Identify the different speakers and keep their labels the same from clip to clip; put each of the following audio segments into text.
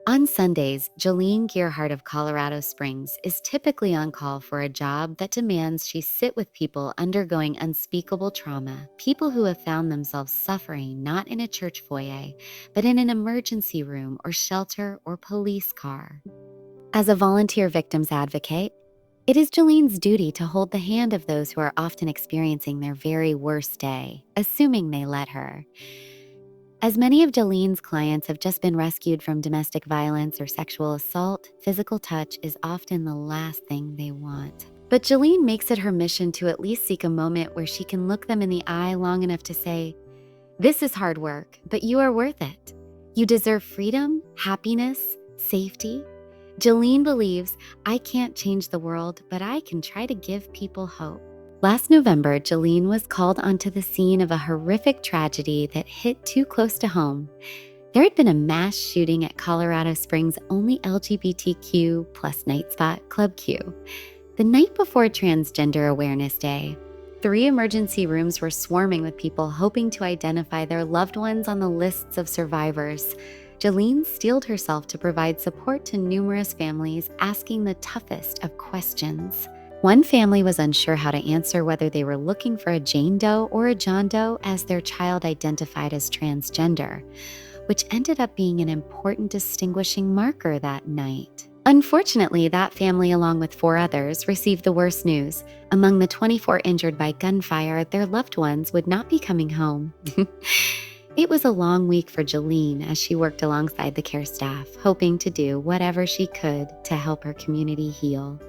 Speaker 1: On Sundays, Jolene Gearhart of Colorado Springs is typically on call for a job that demands she sit with people undergoing unspeakable trauma, people who have found themselves suffering not in a church foyer, but in an emergency room or shelter or police car. As a volunteer victims advocate, it is Jolene's duty to hold the hand of those who are often experiencing their very worst day, assuming they let her. As many of Jolene's clients have just been rescued from domestic violence or sexual assault, physical touch is often the last thing they want. But Jolene makes it her mission to at least seek a moment where she can look them in the eye long enough to say, "This is hard work, but you are worth it. You deserve freedom, happiness, safety." Jolene believes, "I can't change the world, but I can try to give people hope." Last November, Jolene was called onto the scene of a horrific tragedy that hit too close to home. There had been a mass shooting at Colorado Springs' only LGBTQ plus night spot, Club Q, the night before Transgender Awareness Day. 3 emergency rooms were swarming with people hoping to identify their loved ones on the lists of survivors. Jolene steeled herself to provide support to numerous families asking the toughest of questions. One family was unsure how to answer whether they were looking for a Jane Doe or a John Doe as their child identified as transgender, which ended up being an important distinguishing marker that night. Unfortunately, that family, along with 4 others, received the worst news. Among the 24 injured by gunfire, their loved ones would not be coming home. It was a long week for Jolene as she worked alongside the care staff, hoping to do whatever she could to help her community heal.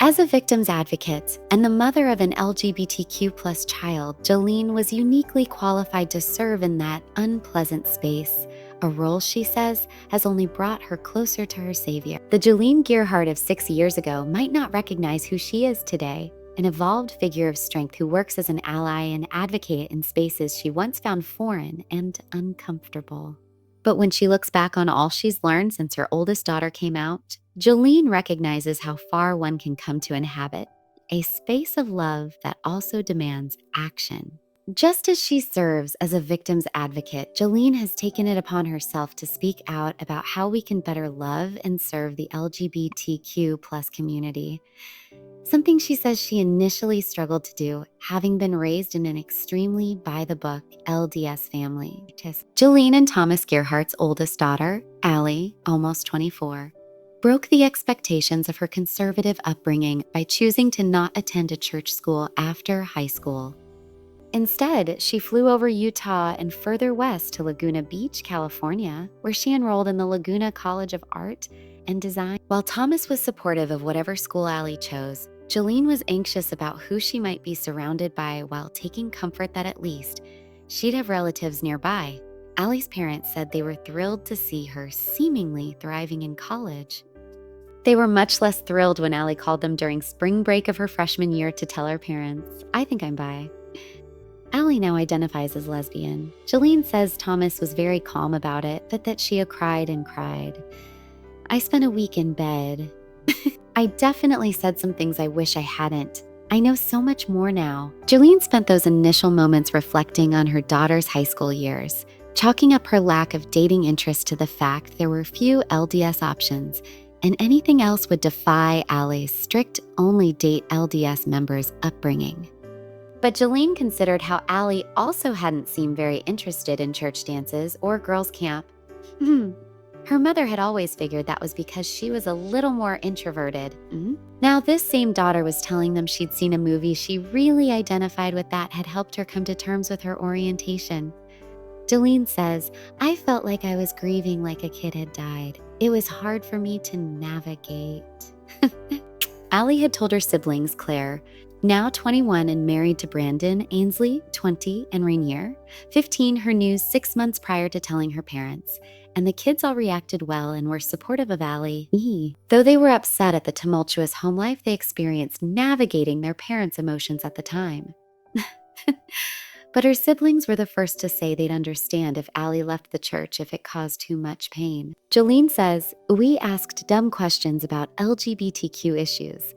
Speaker 1: As a victims advocate and the mother of an LGBTQ plus child, Jolene was uniquely qualified to serve in that unpleasant space, a role she says has only brought her closer to her savior. The Jolene Gearhart of 6 years ago might not recognize who she is today, an evolved figure of strength who works as an ally and advocate in spaces she once found foreign and uncomfortable. But when she looks back on all she's learned since her oldest daughter came out, Jolene recognizes how far one can come to inhabit a space of love that also demands action. Just as she serves as a victim's advocate, Jolene has taken it upon herself to speak out about how we can better love and serve the LGBTQ plus community. Something she says she initially struggled to do, having been raised in an extremely by-the-book LDS family. Jolene and Thomas Gearhart's oldest daughter, Allie, almost 24, broke the expectations of her conservative upbringing by choosing to not attend a church school after high school. Instead, she flew over Utah and further west to Laguna Beach, California, where she enrolled in the Laguna College of Art and Design. While Thomas was supportive of whatever school Allie chose, Jolene was anxious about who she might be surrounded by while taking comfort that at least she'd have relatives nearby. Allie's parents said they were thrilled to see her seemingly thriving in college. They were much less thrilled when Allie called them during spring break of her freshman year to tell her parents, "I think I'm bi." Allie now identifies as lesbian. Jolene says Thomas was very calm about it, but that she cried and cried. "I spent a week in bed. I definitely said some things I wish I hadn't. I know so much more now." Jolene spent those initial moments reflecting on her daughter's high school years, chalking up her lack of dating interest to the fact there were few LDS options, and anything else would defy Allie's strict only date LDS members upbringing. But Jolene considered how Allie also hadn't seemed very interested in church dances or girls' camp. Her mother had always figured that was because she was a little more introverted. Now this same daughter was telling them she'd seen a movie she really identified with that had helped her come to terms with her orientation. Jolene says, "I felt like I was grieving like a kid had died. It was hard for me to navigate." Allie had told her siblings, Claire, now 21 and married to Brandon, Ainsley, 20, and Rainier, 15, her news 6 months prior to telling her parents. And the kids all reacted well and were supportive of Allie, though they were upset at the tumultuous home life they experienced navigating their parents' emotions at the time. But her siblings were the first to say they'd understand if Allie left the church if it caused too much pain. Jolene says, "We asked dumb questions about LGBTQ issues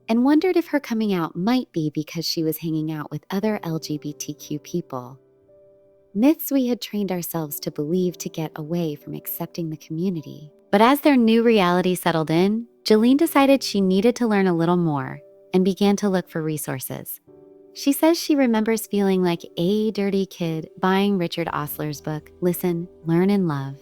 Speaker 1: and wondered if her coming out might be because she was hanging out with other LGBTQ people." myths we had trained ourselves to believe to get away from accepting the community. But as their new reality settled in, Jolene decided she needed to learn a little more and began to look for resources. She says she remembers feeling like a dirty kid buying Richard Osler's book, Listen, Learn, and Love.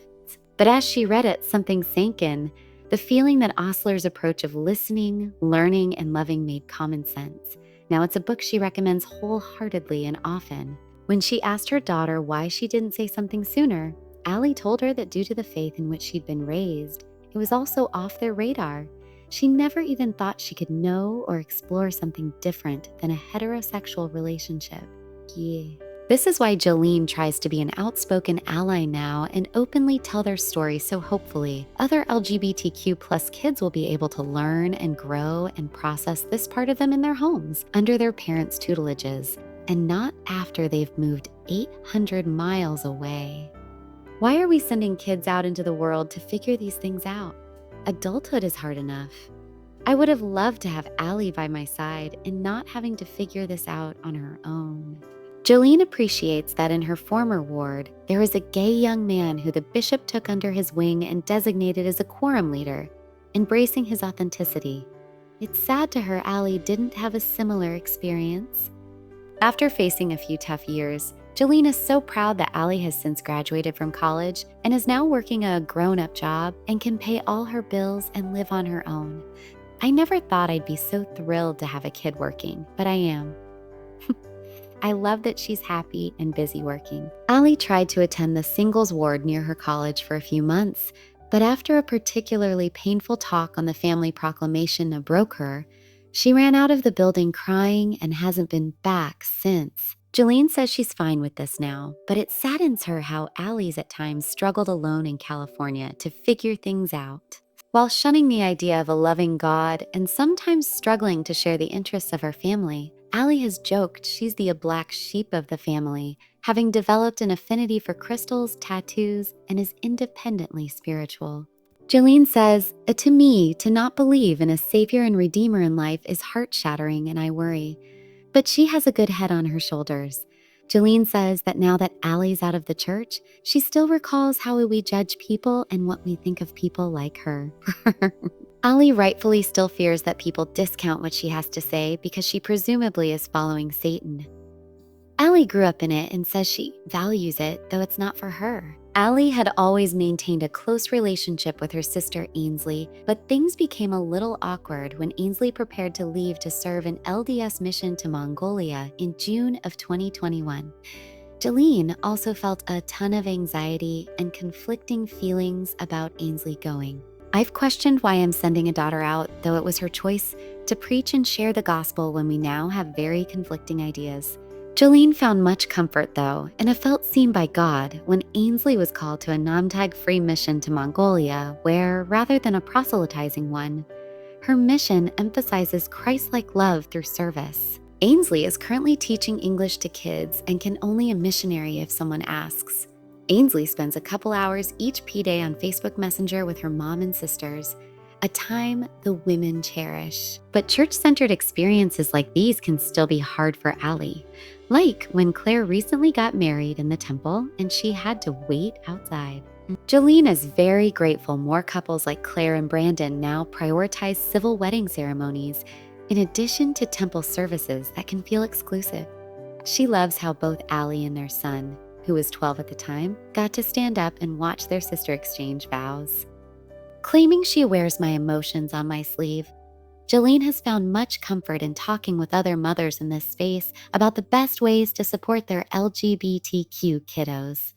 Speaker 1: But as she read it, something sank in. The feeling that Osler's approach of listening, learning, and loving made common sense. Now it's a book she recommends wholeheartedly and often. When she asked her daughter why she didn't say something sooner, Allie told her that due to the faith in which she'd been raised, it was also off their radar. She never even thought she could know or explore something different than a heterosexual relationship. Yeah. This is why Jolene tries to be an outspoken ally now and openly tell their story, so hopefully other LGBTQ plus kids will be able to learn and grow and process this part of them in their homes under their parents' tutelages, and not after they've moved 800 miles away. Why are we sending kids out into the world to figure these things out? Adulthood is hard enough. I would have loved to have Allie by my side and not having to figure this out on her own. Jolene appreciates that in her former ward, there was a gay young man who the bishop took under his wing and designated as a quorum leader, embracing his authenticity. It's sad to her Allie didn't have a similar experience. After facing a few tough years, Jolene is so proud that Allie has since graduated from college and is now working a grown-up job and can pay all her bills and live on her own. I never thought I'd be so thrilled to have a kid working, but I am. I love that she's happy and busy working. Allie tried to attend the singles ward near her college for a few months, but after a particularly painful talk on the family proclamation broke her, she ran out of the building crying and hasn't been back since. Jolene says she's fine with this now, but it saddens her how Allie's at times struggled alone in California to figure things out. While shunning the idea of a loving God and sometimes struggling to share the interests of her family, Allie has joked she's the black sheep of the family, having developed an affinity for crystals, tattoos, and is independently spiritual. Jolene says, to me, to not believe in a savior and redeemer in life is heart-shattering and I worry. But she has a good head on her shoulders. Jolene says that now that Allie's out of the church, she still recalls how we judge people and what we think of people like her. Allie rightfully still fears that people discount what she has to say because she presumably is following Satan. Allie grew up in it and says she values it, though it's not for her. Allie had always maintained a close relationship with her sister Ainsley, but things became a little awkward when Ainsley prepared to leave to serve an LDS mission to Mongolia in June of 2021. Jolene also felt a ton of anxiety and conflicting feelings about Ainsley going. I've questioned why I'm sending a daughter out, though it was her choice to preach and share the gospel when we now have very conflicting ideas. Jolene found much comfort, though, and felt seen by God when Ainsley was called to a Namtag-free mission to Mongolia, where, rather than a proselytizing one, her mission emphasizes Christ-like love through service. Ainsley is currently teaching English to kids and can only a missionary if someone asks. Ainsley spends a couple hours each P-Day on Facebook Messenger with her mom and sisters, a time the women cherish. But church-centered experiences like these can still be hard for Allie. Like when Claire recently got married in the temple and she had to wait outside. Jolene is very grateful more couples like Claire and Brandon now prioritize civil wedding ceremonies in addition to temple services that can feel exclusive. She loves how both Allie and their son, who was 12 at the time, got to stand up and watch their sister exchange vows. Claiming she wears my emotions on my sleeve, Jolene has found much comfort in talking with other mothers in this space about the best ways to support their LGBTQ kiddos.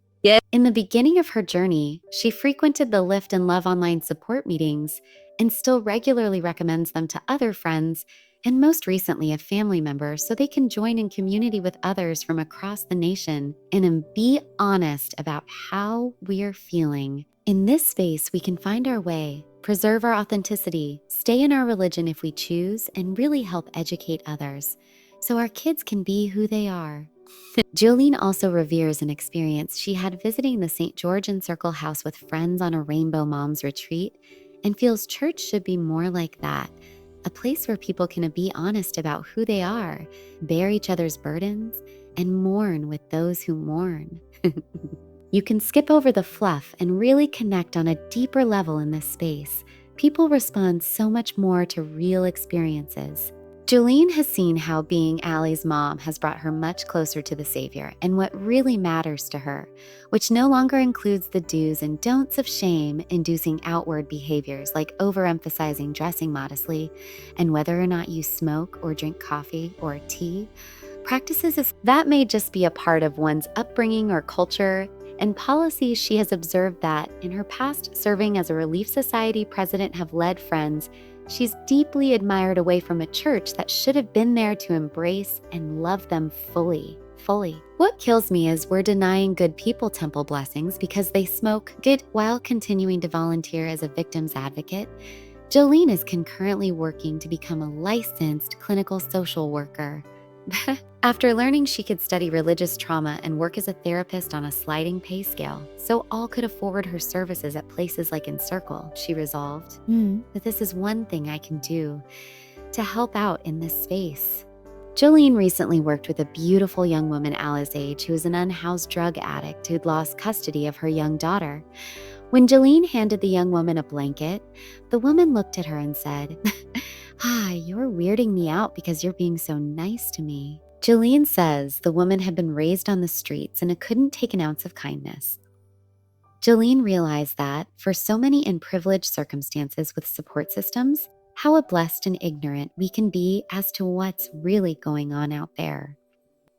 Speaker 1: In the beginning of her journey, she frequented the Lift and Love online support meetings and still regularly recommends them to other friends and most recently a family member so they can join in community with others from across the nation and be honest about how we're feeling. In this space, we can find our way, preserve our authenticity, stay in our religion if we choose, and really help educate others so our kids can be who they are. Jolene also reveres an experience she had visiting the St. George and Circle House with friends on a Rainbow Moms retreat and feels church should be more like that, a place where people can be honest about who they are, bear each other's burdens, and mourn with those who mourn. You can skip over the fluff and really connect on a deeper level in this space. People respond so much more to real experiences. Jolene has seen how being Allie's mom has brought her much closer to the Savior and what really matters to her, which no longer includes the do's and don'ts of shame-inducing outward behaviors like overemphasizing dressing modestly and whether or not you smoke or drink coffee or tea. That may just be a part of one's upbringing or culture and policies she has observed that, in her past serving as a Relief Society president, have led friends she's deeply admired away from a church that should have been there to embrace and love them fully. What kills me is we're denying good people temple blessings because they smoke good while continuing to volunteer as a victim's advocate. Jolene is concurrently working to become a licensed clinical social worker. After learning she could study religious trauma and work as a therapist on a sliding pay scale, so all could afford her services at places like Encircle, she resolved that this is one thing I can do to help out in this space. Jolene recently worked with a beautiful young woman Alice's age who is an unhoused drug addict who'd lost custody of her young daughter. When Jolene handed the young woman a blanket, the woman looked at her and said, "You're weirding me out because you're being so nice to me." Jolene says the woman had been raised on the streets and couldn't take an ounce of kindness. Jolene realized that, for so many in privileged circumstances with support systems, how blessed and ignorant we can be as to what's really going on out there.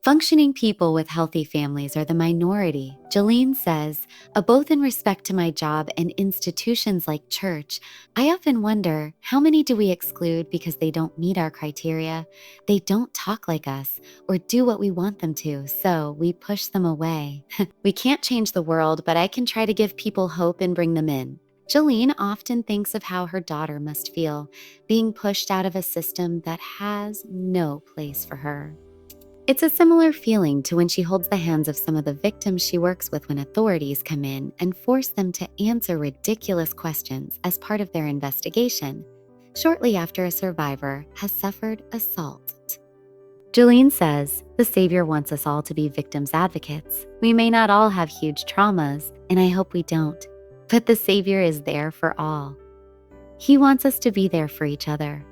Speaker 1: Functioning people with healthy families are the minority, Jolene says, both in respect to my job and institutions like church. I often wonder, how many do we exclude because they don't meet our criteria? They don't talk like us or do what we want them to, so we push them away. We can't change the world, but I can try to give people hope and bring them in. Jolene often thinks of how her daughter must feel, being pushed out of a system that has no place for her. It's a similar feeling to when she holds the hands of some of the victims she works with when authorities come in and force them to answer ridiculous questions as part of their investigation, shortly after a survivor has suffered assault. Jolene says, the Savior wants us all to be victims advocates. We may not all have huge traumas, and I hope we don't, but the Savior is there for all. He wants us to be there for each other.